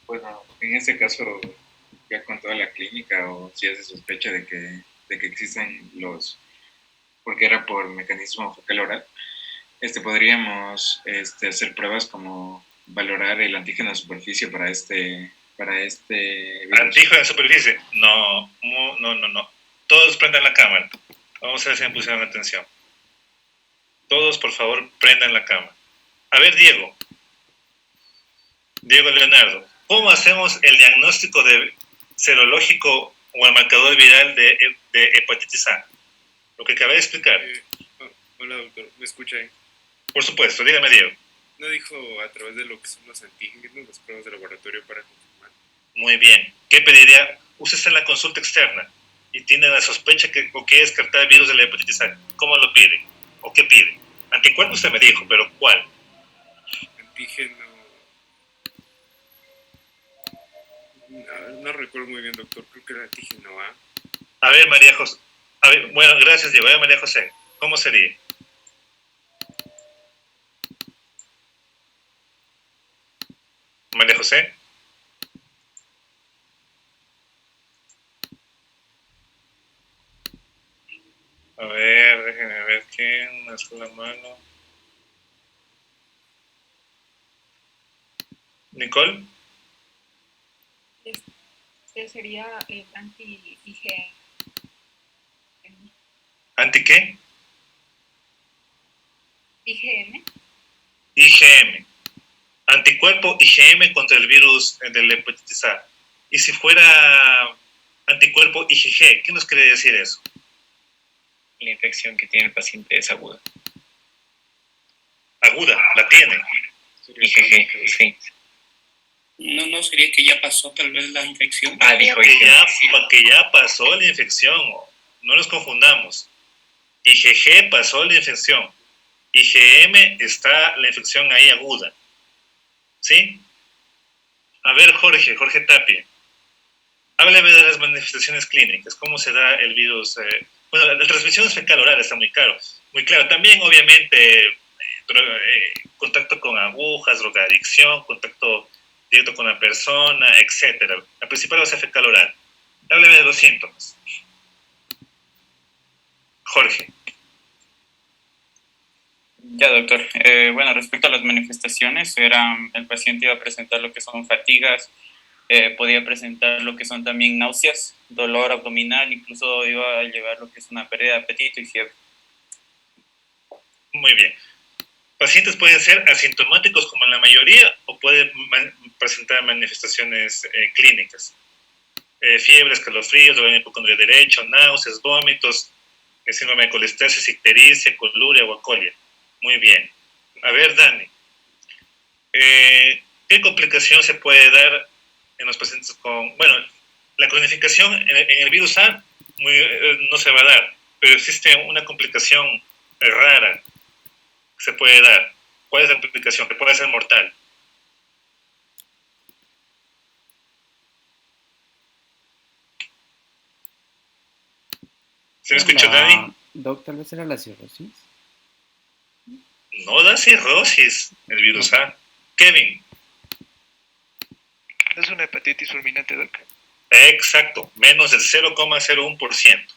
Bueno, en este caso, ya con toda la clínica, o si hace sospecha de que existen porque era por mecanismo fecal oral, podríamos hacer pruebas como valorar el antígeno de superficie para este virus. ¿Antígeno de superficie? No. Todos prendan la cámara. Vamos a ver si me pusieron atención. Todos, por favor, prendan la cámara. A ver, Diego Leonardo, ¿cómo hacemos el diagnóstico serológico o el marcador viral de hepatitis A. Lo que acabé de explicar. Hola, doctor, ¿me escucha ahí? Por supuesto, dígame, Diego. ¿No dijo a través de lo que son los antígenos, las pruebas de laboratorio para confirmar? Muy bien. ¿Qué pediría? Usted está en la consulta externa y tiene la sospecha o quiere descartar el virus de la hepatitis A. ¿Cómo lo pide? ¿O qué pide? Anticuerpo usted me dijo, pero ¿cuál? Antígeno... No recuerdo muy bien, doctor. Creo que era antígeno A. A ver, María José. A ver, bueno, gracias, Diego. A ver, María José, ¿cómo sería? María José. A ver, déjenme ver quién alzó la mano. ¿Nicole? Este sería el anti-IgM. ¿Anti qué? IgM. IgM. Anticuerpo IgM contra el virus de la hepatitis A. Y si fuera anticuerpo IgG, ¿qué nos quiere decir eso? La infección que tiene el paciente es aguda. Aguda, la tiene. IgG, sí. No sería que ya pasó tal vez la infección. Dijo que ya pasó la infección. No nos confundamos. IgG pasó la infección. IgM está la infección ahí aguda. ¿Sí? A ver, Jorge Tapia. Háblame de las manifestaciones clínicas. ¿Cómo se da el virus? Bueno, la transmisión fecal oral está muy claro. También, obviamente, contacto con agujas, drogadicción, contacto directo con la persona, etcétera. La principal va a ser fecal oral. Háblame de los síntomas. Jorge. Ya, doctor. Bueno, respecto a las manifestaciones, el paciente iba a presentar lo que son fatigas, podía presentar lo que son también náuseas, dolor abdominal, incluso iba a llevar lo que es una pérdida de apetito y fiebre. Muy bien. Pacientes pueden ser asintomáticos como en la mayoría o pueden presentar manifestaciones clínicas. Fiebre, escalofríos, dolor en hipocondria derecho, náuseas, vómitos, síndrome de colestesis, ictericia, coluria o acolia. Muy bien. A ver, Dani, ¿qué complicación se puede dar en los pacientes con... Bueno, la cronificación en el virus A no se va a dar, pero existe una complicación rara que se puede dar. ¿Cuál es la complicación? Que puede ser mortal. ¿Se me escuchó, Dani? Doc, tal vez era la cirrosis. No da cirrosis el virus A. Kevin. ¿No es una hepatitis fulminante, Doc? Exacto, menos del 0,01%.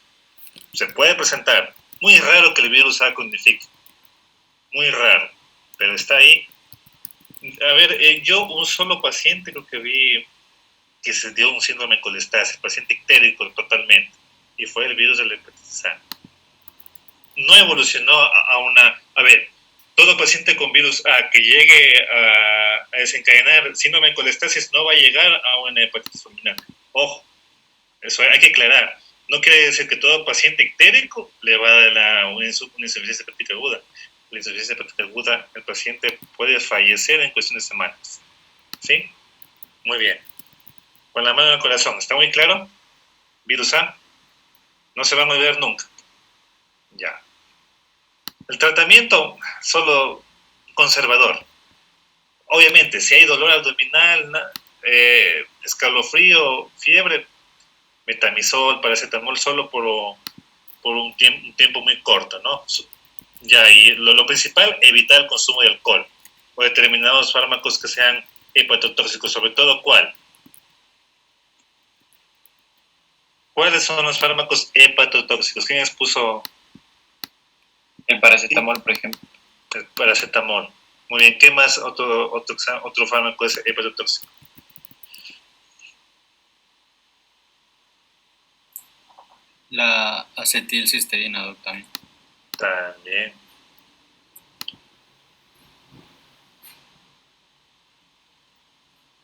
Se puede presentar. Muy raro que el virus A cronifique. Muy raro, pero está ahí. A ver, yo un solo paciente creo que vi que se dio un síndrome de colestasis, paciente ictérico totalmente, y fue el virus de la hepatitis A. No evolucionó a una... A ver, todo paciente con virus A que llegue a desencadenar síndrome de colestasis no va a llegar a una hepatitis fulminante. Ojo, eso hay que aclarar. No quiere decir que todo paciente ictérico le va a dar una insuficiencia hepática aguda. La insuficiencia hepática aguda, el paciente puede fallecer en cuestión de semanas. ¿Sí? Muy bien. Con la mano en el corazón, ¿está muy claro? Virus A, no se van a olvidar nunca. Ya. El tratamiento, solo conservador. Obviamente, si hay dolor abdominal, escalofrío, fiebre, metamizol, paracetamol, solo por un tiempo muy corto, ¿no? Ya, y lo principal, evitar el consumo de alcohol o determinados fármacos que sean hepatotóxicos, sobre todo, ¿cuál? ¿Cuáles son los fármacos hepatotóxicos? ¿Quién expuso? El paracetamol, por ejemplo. El paracetamol. Muy bien, ¿qué más otro fármaco es hepatotóxico? La acetilcisteína, doctor. También.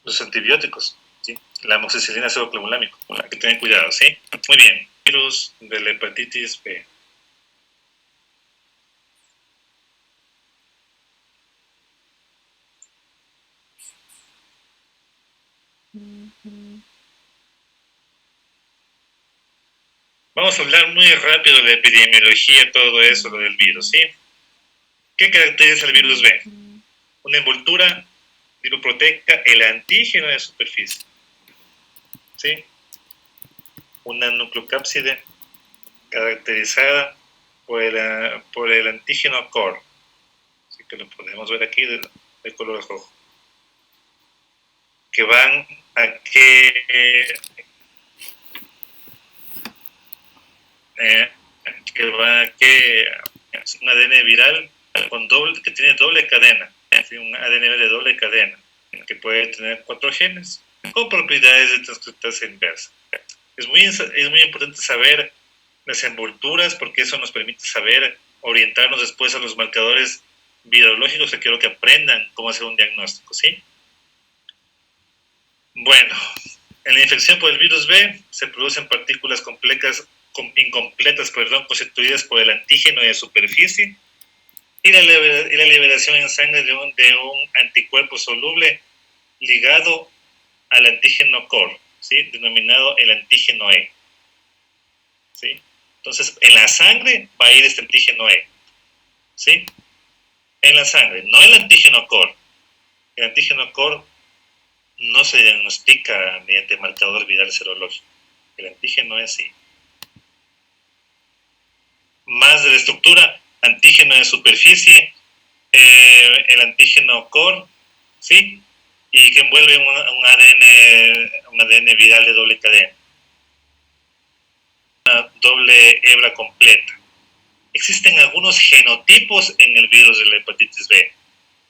Los antibióticos. ¿sí? La amoxicilina es ácido clavulámico. Hay que tener cuidado, ¿sí? Muy bien. Virus de la hepatitis B. Vamos a hablar muy rápido de la epidemiología, todo eso, lo del virus, ¿sí? ¿Qué caracteriza el virus B? Una envoltura lipoproteica, el antígeno de superficie, ¿sí? Una nucleocápside caracterizada por el antígeno core, así que lo podemos ver aquí de color rojo, que van a que es un ADN viral que tiene doble cadena, ¿sí? Un ADN de doble cadena, que puede tener 4 genes con propiedades de transcriptasa inversa. Es muy importante saber las envolturas, porque eso nos permite saber orientarnos después a los marcadores virológicos, que quiero que aprendan cómo hacer un diagnóstico, ¿sí? Bueno, en la infección por el virus B se producen partículas incompletas, constituidas por el antígeno de superficie y la liberación en sangre de un anticuerpo soluble ligado al antígeno core, ¿sí? Denominado el antígeno E, ¿sí? Entonces, en la sangre va a ir este antígeno E, ¿sí? En la sangre, no el antígeno core. El antígeno core no se diagnostica mediante marcador viral serológico. El antígeno E sí. Más de la estructura, antígeno de superficie, el antígeno core, ¿sí? Y que envuelve un ADN viral de doble cadena. Una doble hebra completa. Existen algunos genotipos en el virus de la hepatitis B,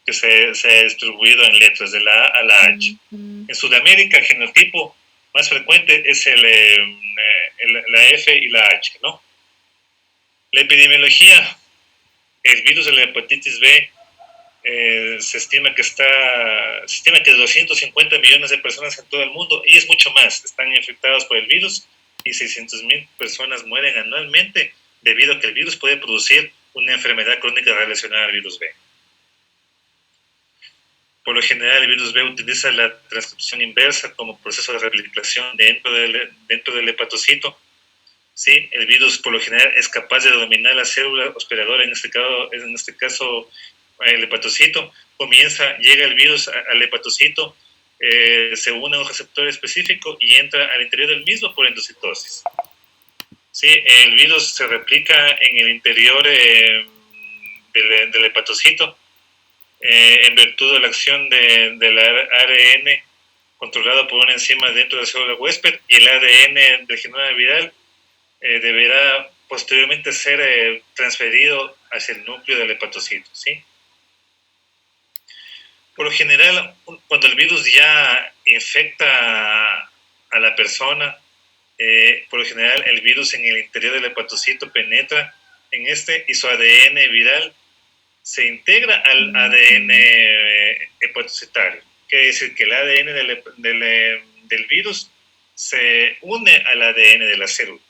que se ha distribuido en letras de la A a la H. En Sudamérica, el genotipo más frecuente es la F y la H, ¿no? La epidemiología, el virus de la hepatitis B, se estima que 250 millones de personas en todo el mundo, y es mucho más, están infectados por el virus, y 600.000 personas mueren anualmente debido a que el virus puede producir una enfermedad crónica relacionada al virus B. Por lo general, el virus B utiliza la transcripción inversa como proceso de replicación dentro del hepatocito. ¿Sí? El virus, por lo general, es capaz de dominar la célula hospedadora, en este caso el hepatocito. Llega el virus al hepatocito, se une a un receptor específico y entra al interior del mismo por endocitosis. ¿Sí? El virus se replica en el interior del hepatocito, en virtud de la acción del ARN controlado por una enzima dentro de la célula huésped, y el ADN del genoma viral deberá posteriormente ser transferido hacia el núcleo del hepatocito, ¿sí? Por lo general, cuando el virus ya infecta a la persona, por lo general el virus en el interior del hepatocito penetra en y su ADN viral se integra al ADN hepatocitario. Quiere decir que el ADN del virus se une al ADN de la célula.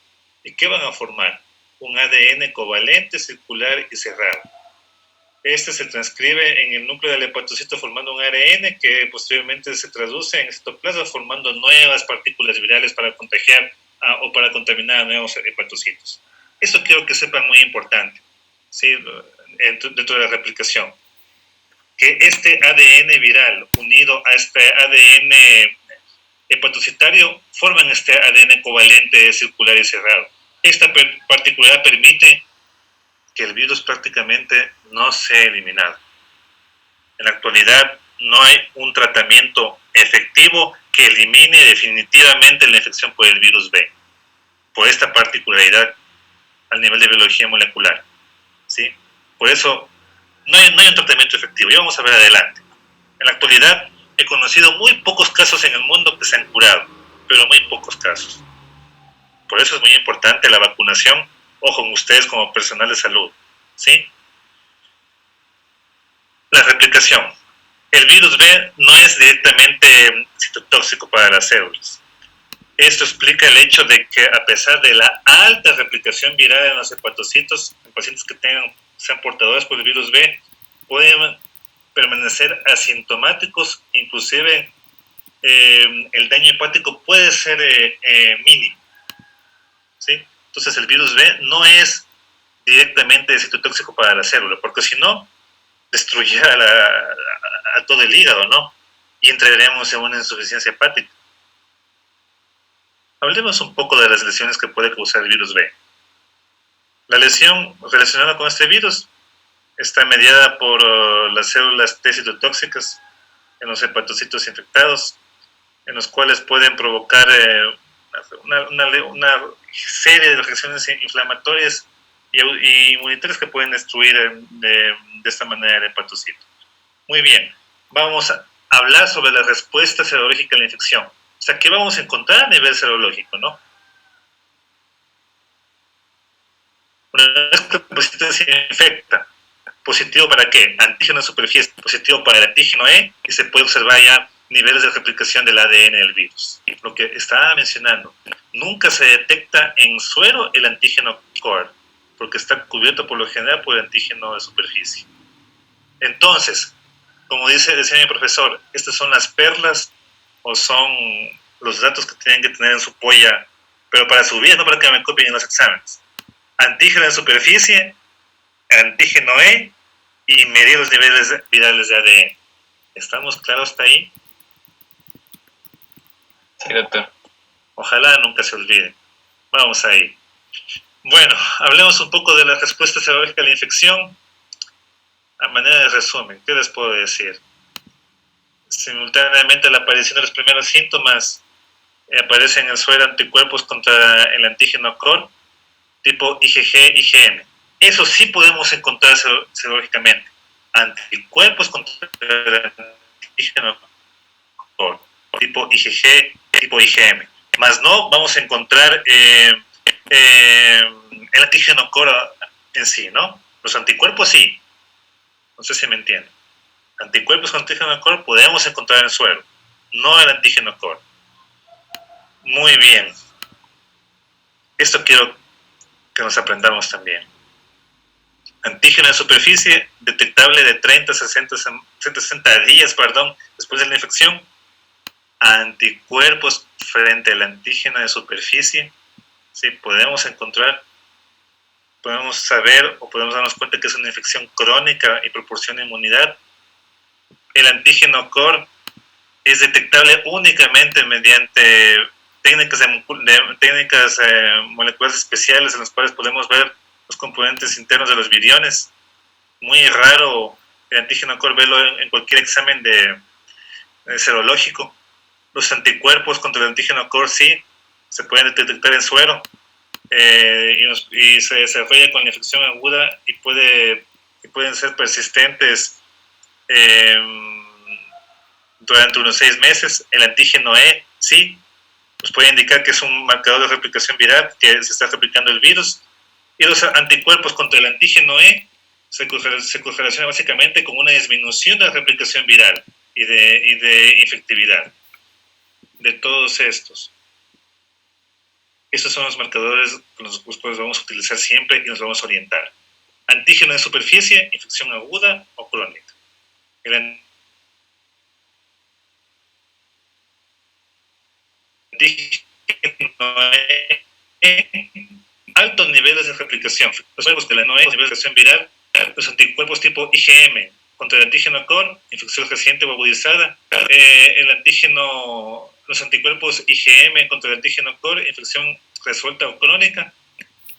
¿Y qué van a formar? Un ADN covalente, circular y cerrado. Este se transcribe en el núcleo del hepatocito formando un ARN que posteriormente se traduce en el citoplasma formando nuevas partículas virales para contagiar o para contaminar a nuevos hepatocitos. Eso quiero que sepan, muy importante, ¿sí? Dentro de la replicación. Que este ADN viral unido a este ADN hepatocitario forman este ADN covalente, circular y cerrado. Esta particularidad permite que el virus prácticamente no sea eliminado. En la actualidad no hay un tratamiento efectivo que elimine definitivamente la infección por el virus B, por esta particularidad al nivel de biología molecular, ¿sí? Por eso no hay un tratamiento efectivo. Y vamos a ver adelante. En la actualidad he conocido muy pocos casos en el mundo que se han curado, pero muy pocos casos. Por eso es muy importante la vacunación, ojo, en ustedes como personal de salud, ¿sí? La replicación. El virus B no es directamente citotóxico para las células. Esto explica el hecho de que a pesar de la alta replicación viral en los hepatocitos, en pacientes que sean portadores por el virus B, pueden permanecer asintomáticos, inclusive el daño hepático puede ser mínimo, ¿sí? Entonces el virus B no es directamente citotóxico para la célula, porque si no, destruirá a todo el hígado, ¿no? Y entraremos en una insuficiencia hepática. Hablemos un poco de las lesiones que puede causar el virus B. La lesión relacionada con este virus está mediada por las células T citotóxicas en los hepatocitos infectados, en los cuales pueden provocar una serie de reacciones inflamatorias y inmunitarias que pueden destruir de esta manera el hepatocito. Muy bien, vamos a hablar sobre la respuesta serológica a la infección. O sea, ¿qué vamos a encontrar a nivel serológico, no? Una vez que el paciente se infecta, ¿positivo para qué? Antígeno de superficie, positivo para el antígeno E, y se puede observar ya niveles de replicación del ADN del virus. Lo que estaba mencionando, nunca se detecta en suero el antígeno core, porque está cubierto por lo general por el antígeno de superficie. Entonces, como decía mi profesor, estas son las perlas o son los datos que tienen que tener en su polla, pero para su vida, no para que me copien en los exámenes. Antígeno de superficie, antígeno E y medir los niveles virales de ADN. ¿Estamos claros hasta ahí? Sí, doctor. Ojalá nunca se olvide. Vamos ahí. Bueno, hablemos un poco de la respuesta serológica a la infección. A manera de resumen, ¿qué les puedo decir? Simultáneamente a la aparición de los primeros síntomas, aparecen en el suero anticuerpos contra el antígeno core, tipo IgG, IgM. Eso sí podemos encontrar serológicamente. Anticuerpos contra el antígeno core, tipo IgG, tipo IgM. Más no vamos a encontrar el antígeno core en sí, ¿no? Los anticuerpos sí. No sé si me entienden. Anticuerpos con antígeno core podemos encontrar en el suero, no el antígeno core. Muy bien. Esto quiero que nos aprendamos también. Antígeno de superficie detectable de 30 a 60 días después de la infección. Anticuerpos frente al antígeno de superficie. Sí, podemos encontrar, podemos saber o podemos darnos cuenta que es una infección crónica y proporciona inmunidad. El antígeno core es detectable únicamente mediante técnicas moleculares especiales en las cuales podemos ver los componentes internos de los viriones. Muy raro el antígeno core verlo en cualquier examen de serológico. Los anticuerpos contra el antígeno core sí se pueden detectar en suero y se desarrolla con la infección aguda y pueden ser persistentes durante unos 6 meses. El antígeno E sí nos puede indicar que es un marcador de replicación viral, que se está replicando el virus. Y los anticuerpos contra el antígeno E se correlaciona básicamente con una disminución de la replicación viral y de infectividad de todos estos. Estos son los marcadores con los cuales vamos a utilizar siempre y nos vamos a orientar. Antígeno de superficie, infección aguda o crónica. El antígeno altos niveles de replicación. Los cuerpos de la niveles de replicación viral, los anticuerpos tipo IgM contra el antígeno core, infección reciente o agudizada, los anticuerpos IgM contra el antígeno core, infección resuelta o crónica,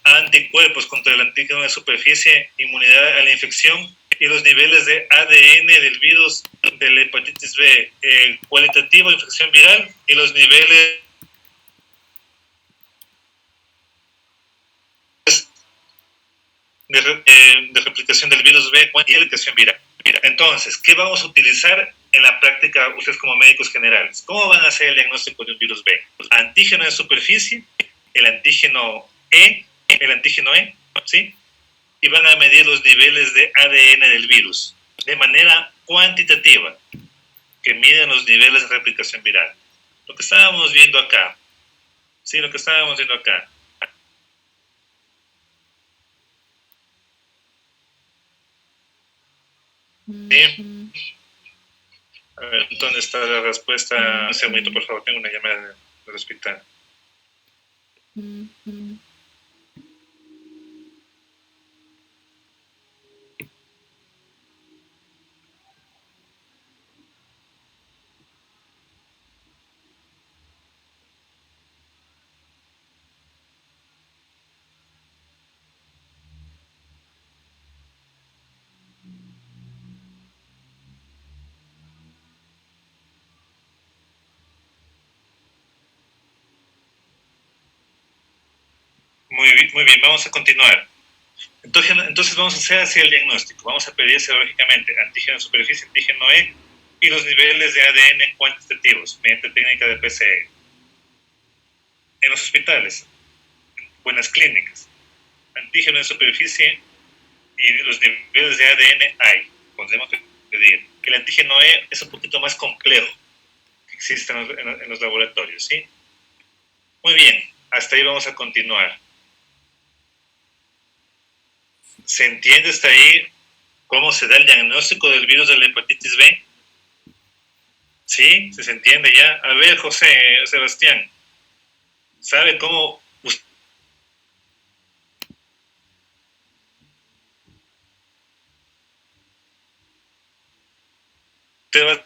anticuerpos contra el antígeno de superficie, inmunidad a la infección, y los niveles de ADN del virus de la hepatitis B, cualitativo, infección viral, y los niveles de replicación del virus B y replicación viral. Entonces, ¿qué vamos a utilizar en la práctica ustedes como médicos generales? ¿Cómo van a hacer el diagnóstico de un virus B? Antígeno de superficie, el antígeno E, ¿sí? Y van a medir los niveles de ADN del virus. de manera cuantitativa, que miden los niveles de replicación viral. Lo que estábamos viendo acá. Sí, lo que estábamos viendo acá. ¿Sí? A ver, ¿dónde está la respuesta? Un segundito, por favor, tengo una llamada del hospital. Muy bien, vamos a continuar. Entonces vamos a hacer así el diagnóstico. Vamos a pedir serológicamente antígeno de superficie, antígeno E y los niveles de ADN cuantitativos mediante técnica de PCR. En los hospitales, en buenas clínicas, antígeno de superficie y los niveles de ADN hay. Podemos pedir. El antígeno E es un poquito más complejo que existe en los laboratorios, ¿sí? Muy bien, hasta ahí vamos a continuar. ¿Se entiende hasta ahí cómo se da el diagnóstico del virus de la hepatitis B? ¿Sí? ¿Se entiende ya? A ver, José, Sebastián, ¿sabe cómo usted va?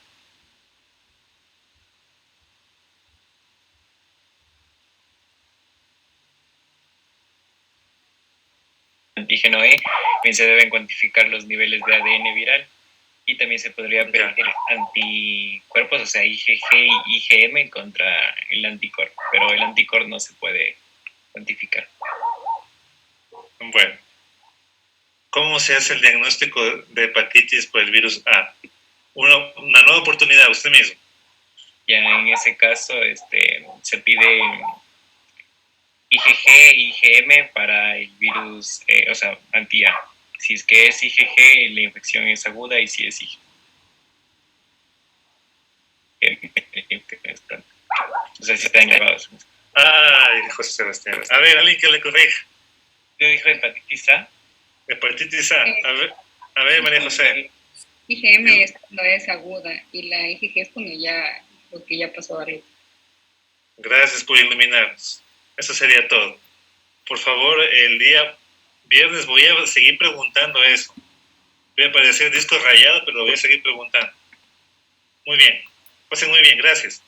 Antígeno E, también se deben cuantificar los niveles de ADN viral y también se podría pedir anticuerpos, o sea, IgG y IgM contra el anticuerpo, pero el anticuerpo no se puede cuantificar. Bueno, ¿cómo se hace el diagnóstico de hepatitis por el virus A? Una nueva oportunidad, usted mismo. Ya en ese caso se pide IgG y IgM para el virus, o sea, anti-A. Si es que es IgG, la infección es aguda, y si es IgM, o sea, si están grabados. Ay, José Sebastián. A ver, alguien que le corrija. Yo dije hepatitis A. Hepatitis A. A ver, María José. IgM es cuando es aguda y la IgG es cuando ya, lo que ya pasó arriba. Gracias por iluminarnos. Eso sería todo. Por favor, el día viernes voy a seguir preguntando eso. Voy a parecer disco rayado, pero lo voy a seguir preguntando. Muy bien. Pasen muy bien. Gracias.